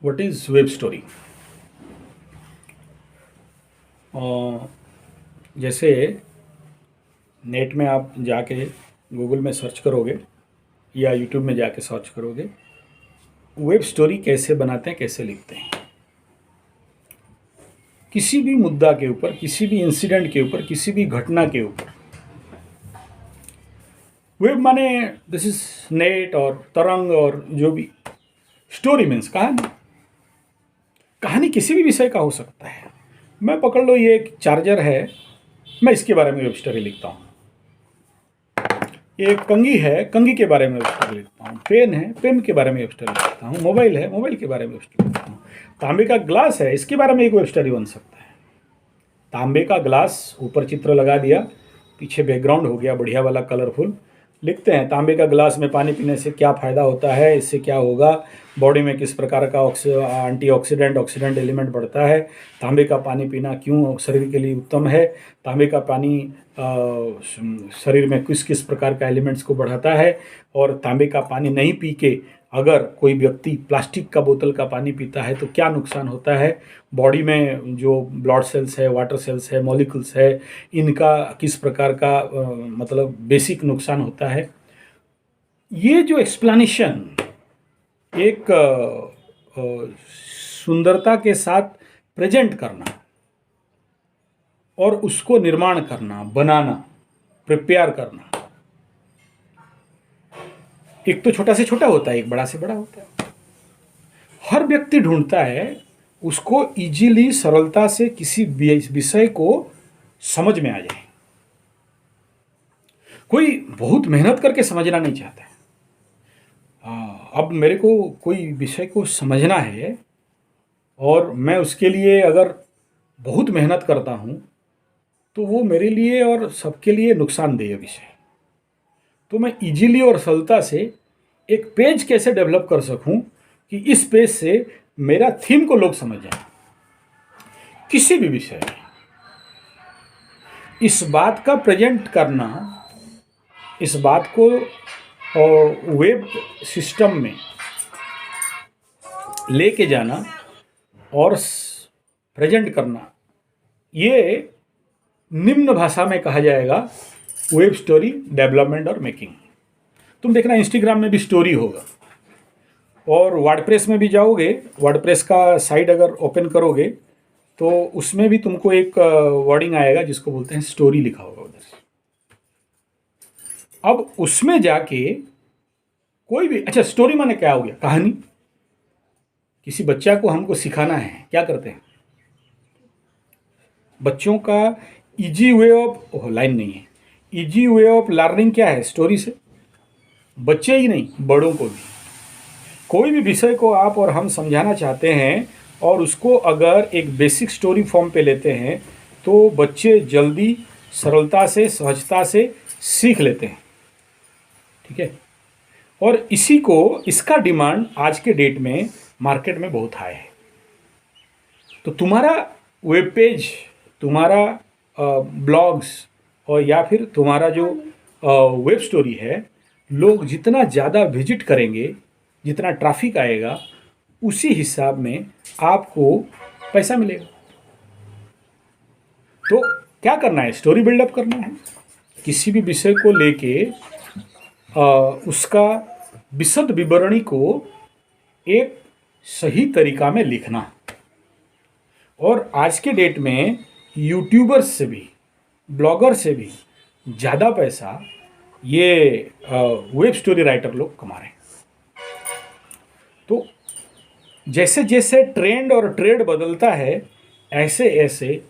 What is web story. जैसे net में आप जाके गूगल में सर्च करोगे या यूट्यूब में जाके सर्च करोगे, वेब स्टोरी कैसे बनाते हैं, कैसे लिखते हैं। किसी भी मुद्दा के ऊपर, किसी भी इंसिडेंट के ऊपर, किसी भी घटना के ऊपर, वेब माने दिस इज नेट और तरंग और जो भी, स्टोरी मीन्स कहानी। कहानी किसी भी विषय का हो सकता है। मैं पकड़ लो ये एक चार्जर है, मैं इसके बारे में वेब स्टोरी लिखता हूँ। एक कंघी है, कंघी के बारे में वेब स्टोरी लिखता हूँ। पेन है, पेन के बारे में वेब स्टोरी लिखता हूँ। मोबाइल है, मोबाइल के बारे में वेब स्टोरी लिखता हूँ। तांबे का ग्लास है, इसके बारे में एक वेब स्टोरी बन सकता है। तांबे का ग्लास, ऊपर चित्र लगा दिया, पीछे बैकग्राउंड हो गया बढ़िया वाला कलरफुल। लिखते हैं तांबे का ग्लास में पानी पीने से क्या फ़ायदा होता है, इससे क्या होगा, बॉडी में किस प्रकार का एंटीऑक्सीडेंट ऑक्सीडेंट एलिमेंट बढ़ता है, तांबे का पानी पीना क्यों शरीर के लिए उत्तम है, तांबे का पानी शरीर में किस किस प्रकार का एलिमेंट्स को बढ़ाता है, और तांबे का पानी नहीं पी के अगर कोई व्यक्ति प्लास्टिक का बोतल का पानी पीता है तो क्या नुकसान होता है, बॉडी में जो ब्लड सेल्स है, वाटर सेल्स है, मॉलिक्यूल्स है, इनका किस प्रकार का मतलब बेसिक नुकसान होता है। ये जो एक्सप्लेनेशन एक सुंदरता के साथ प्रेजेंट करना और उसको निर्माण करना, बनाना, प्रिपेयर करना, एक तो छोटा से छोटा होता है, एक बड़ा से बड़ा होता है। हर व्यक्ति ढूंढता है उसको इजीली, सरलता से किसी विषय को समझ में आ जाए। कोई बहुत मेहनत करके समझना नहीं चाहता है। अब मेरे को कोई विषय को समझना है और मैं उसके लिए अगर बहुत मेहनत करता हूँ तो वो मेरे लिए और सबके लिए नुकसानदेह विषय। तो मैं इजीली और सरलता से एक पेज कैसे डेवलप कर सकूं कि इस पेज से मेरा थीम को लोग समझ जाएं, किसी भी विषय में। इस बात का प्रेजेंट करना, इस बात को वेब सिस्टम में लेके जाना और प्रेजेंट करना, ये निम्न भाषा में कहा जाएगा वेब स्टोरी डेवलपमेंट और मेकिंग। तुम देखना इंस्टाग्राम में भी स्टोरी होगा, और वर्डप्रेस में भी जाओगे, वर्डप्रेस का साइट अगर ओपन करोगे तो उसमें भी तुमको एक वर्डिंग आएगा जिसको बोलते हैं स्टोरी, लिखा होगा उधर से। अब उसमें जाके कोई भी, अच्छा स्टोरी माने क्या हो गया, कहानी। किसी बच्चा को हमको सिखाना है, क्या करते हैं बच्चों का इजी वे ऑफ, लाइन नहीं है, इजी वे ऑफ लर्निंग क्या है, स्टोरी से। बच्चे ही नहीं, बड़ों को भी कोई भी विषय को आप और हम समझाना चाहते हैं और उसको अगर एक बेसिक स्टोरी फॉर्म पे लेते हैं तो बच्चे जल्दी, सरलता से, सहजता से सीख लेते हैं। ठीक है। और इसी को, इसका डिमांड आज के डेट में मार्केट में बहुत हाई है। तो तुम्हारा वेब पेज, तुम्हारा ब्लॉग्स और या फिर तुम्हारा जो वेब स्टोरी है, लोग जितना ज़्यादा विजिट करेंगे, जितना ट्रैफिक आएगा, उसी हिसाब में आपको पैसा मिलेगा। तो क्या करना है, स्टोरी बिल्डअप करना है। किसी भी विषय को लेके उसका विशद विवरणी को एक सही तरीका में लिखना। और आज के डेट में यूट्यूबर्स से भी, ब्लॉगर से भी ज़्यादा पैसा ये वेब स्टोरी राइटर लोग कमा रहे हैं। तो जैसे जैसे ट्रेंड और ट्रेड बदलता है, ऐसे ऐसे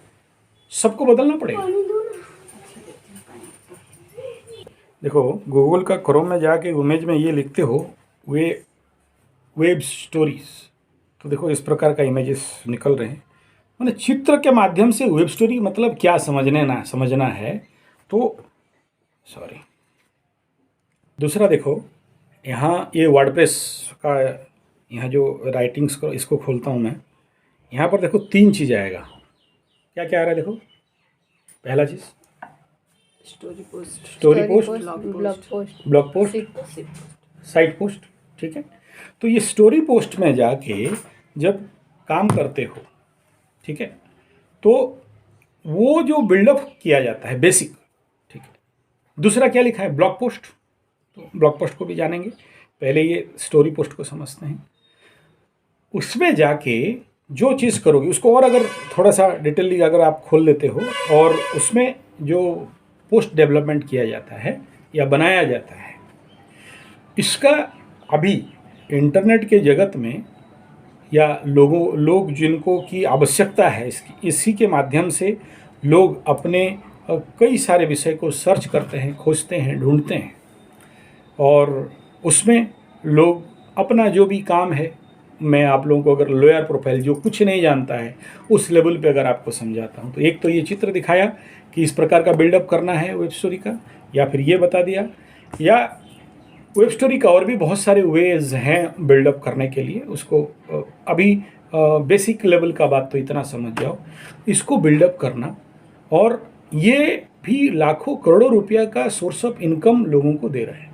सबको बदलना पड़ेगा। देखो गूगल का क्रोम में जाके इमेज में ये लिखते हो वेब स्टोरीज, तो देखो इस प्रकार का इमेजेस निकल रहे हैं। मैंने चित्र के माध्यम से वेब स्टोरी मतलब क्या समझना है। तो सॉरी, दूसरा देखो, यहाँ ये वर्डप्रेस का, यहाँ जो राइटिंग्स को, इसको खोलता हूँ मैं, यहाँ पर देखो 3 चीज़ आएगा। क्या क्या आ रहा है देखो। पहला चीज़ story post, blog post, site post. ठीक है। तो ये स्टोरी पोस्ट में जाके जब काम करते हो, ठीक है, तो वो जो बिल्डअप किया जाता है बेसिक, ठीक है। दूसरा क्या लिखा है, ब्लॉग पोस्ट, तो ब्लॉग पोस्ट को भी जानेंगे। पहले ये स्टोरी पोस्ट को समझते हैं। उसमें जाके जो चीज़ करोगे उसको और अगर थोड़ा सा डिटेली अगर आप खोल लेते हो, और उसमें जो पोस्ट डेवलपमेंट किया जाता है या बनाया जाता है, इसका अभी इंटरनेट के जगत में या लोग जिनको की आवश्यकता है इसकी, इसी के माध्यम से लोग अपने कई सारे विषय को सर्च करते हैं, खोजते हैं, ढूंढते हैं, और उसमें लोग अपना जो भी काम है, मैं आप लोगों को अगर लोअर प्रोफाइल जो कुछ नहीं जानता है उस लेवल पे अगर आपको समझाता हूँ, तो एक तो ये चित्र दिखाया कि इस प्रकार का बिल्डअप करना है वेब स्टोरी का, या फिर ये बता दिया, या वेब स्टोरी का और भी बहुत सारे वेज हैं बिल्डअप करने के लिए। उसको अभी बेसिक लेवल का बात तो इतना समझ जाओ, इसको बिल्डअप करना, और ये भी लाखों करोड़ों रुपया का सोर्स ऑफ इनकम लोगों को दे रहा है।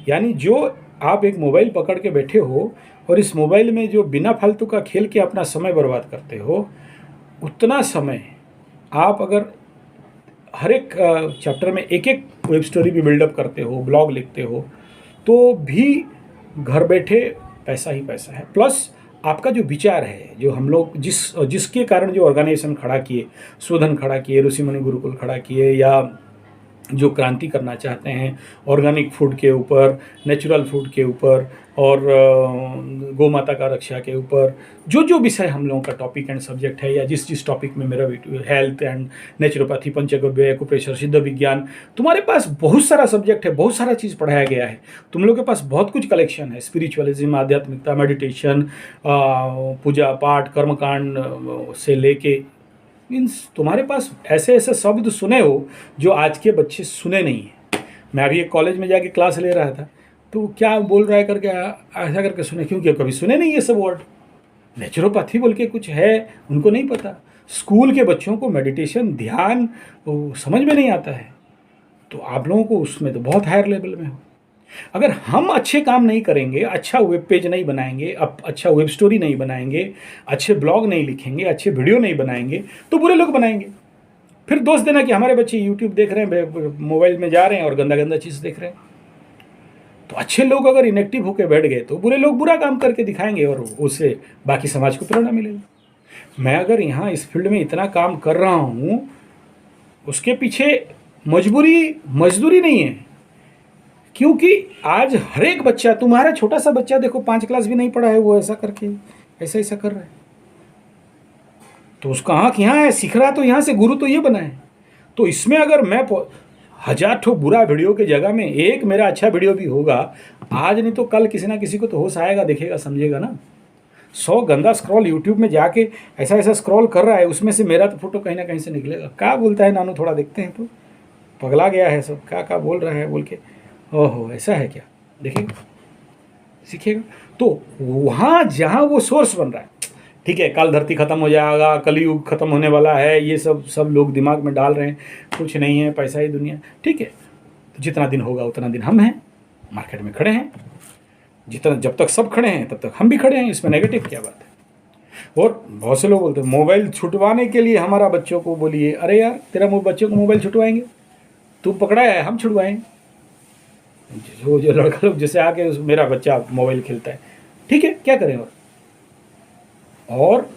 यानी जो आप एक मोबाइल पकड़ के बैठे हो और इस मोबाइल में जो बिना फालतू का खेल के अपना समय बर्बाद करते हो, उतना समय आप अगर हर एक चैप्टर में एक एक वेब स्टोरी भी बिल्डअप करते हो, ब्लॉग लिखते हो, तो भी घर बैठे पैसा ही पैसा है। प्लस आपका जो विचार है, जो हम लोग जिसके कारण जो ऑर्गेनाइजेशन खड़ा किए, शोधन खड़ा किए, ऋषि मुनि गुरुकुल खड़ा किए, या जो क्रांति करना चाहते हैं ऑर्गेनिक फूड के ऊपर, नेचुरल फूड के ऊपर, और गौ माता का रक्षा के ऊपर, जो विषय हम लोगों का टॉपिक एंड सब्जेक्ट है, या जिस टॉपिक में मेरा health and naturopathy, panchagavya, acupressure, सिद्ध विज्ञान, तुम्हारे पास बहुत सारा सब्जेक्ट है, बहुत सारा चीज़ पढ़ाया गया है, तुम लोग के पास बहुत कुछ कलेक्शन है, स्पिरिचुअलिज्म, आध्यात्मिकता, मेडिटेशन, पूजा पाठ, कर्मकांड से लेके मीन्स तुम्हारे पास ऐसे ऐसे शब्द सुने हो जो आज के बच्चे सुने नहीं हैं। मैं अभी एक कॉलेज में जाके क्लास ले रहा था, तो क्या बोल रहा है करके ऐसा करके सुने, क्योंकि कभी सुने नहीं ये सब वर्ड। नेचुरोपैथी बोल के कुछ है, उनको नहीं पता। स्कूल के बच्चों को मेडिटेशन, ध्यान समझ में नहीं आता है, तो आप लोगों को उसमें तो बहुत हायर लेवल में हो। अगर हम अच्छे काम नहीं करेंगे, अच्छा वेब पेज नहीं बनाएंगे, अच्छा वेब स्टोरी नहीं बनाएंगे, अच्छे ब्लॉग नहीं लिखेंगे, अच्छे वीडियो नहीं बनाएंगे, तो बुरे लोग बनाएंगे। फिर दोष देना कि हमारे बच्चे यूट्यूब देख रहे हैं, मोबाइल में जा रहे हैं और गंदा गंदा चीज़ देख रहे हैं। तो अच्छे लोग अगर इनेक्टिव होकर बैठ गए तो बुरे लोग बुरा काम करके दिखाएंगे, और उससे बाकी समाज को प्रेरणा मिलेगी। मैं अगर यहाँ इस फील्ड में इतना काम कर रहा हूँ, उसके पीछे मजदूरी नहीं है, क्योंकि आज हर एक बच्चा, तुम्हारा छोटा सा बच्चा देखो 5 क्लास भी नहीं पढ़ा है, वो ऐसा करके ऐसा कर रहा है, तो उसका आँख यहाँ है, सीख रहा, तो यहाँ से गुरु तो ये बना है। तो इसमें अगर मैं 1000 ठो बुरा वीडियो के जगह में एक मेरा अच्छा वीडियो भी होगा, आज नहीं तो कल किसी ना किसी को तो होश आएगा, देखेगा, समझेगा ना। 100 गंदा स्क्रॉल यूट्यूब में जाके ऐसा स्क्रॉल कर रहा है, उसमें से मेरा तो फोटो कहीं ना कहीं से निकलेगा। क्या बोलता है नानू, थोड़ा देखते हैं, तो पगला गया है सब, क्या बोल रहा है बोल के, ओहो ऐसा है क्या, देखेगा, सीखेगा। तो वहाँ जहाँ वो सोर्स बन रहा है, ठीक है, काल धरती खत्म हो जाएगा, कलयुग खत्म होने वाला है, ये सब लोग दिमाग में डाल रहे हैं, कुछ नहीं है, पैसा ही दुनिया, ठीक है। तो जितना दिन होगा उतना दिन हम हैं, मार्केट में खड़े हैं, जब तक सब खड़े हैं तब तक हम भी खड़े हैं, इसमें नेगेटिव क्या बात है। और बहुत से लोग बोलते हैं मोबाइल छुटवाने के लिए हमारा बच्चों को बोलिए, अरे यार तेरा बच्चों को मोबाइल छुटवाएंगे, तू पकड़ा है, हम छुड़वाएंगे। जो लड़का लोग जैसे आके मेरा बच्चा मोबाइल खेलता है, ठीक है, क्या करें। और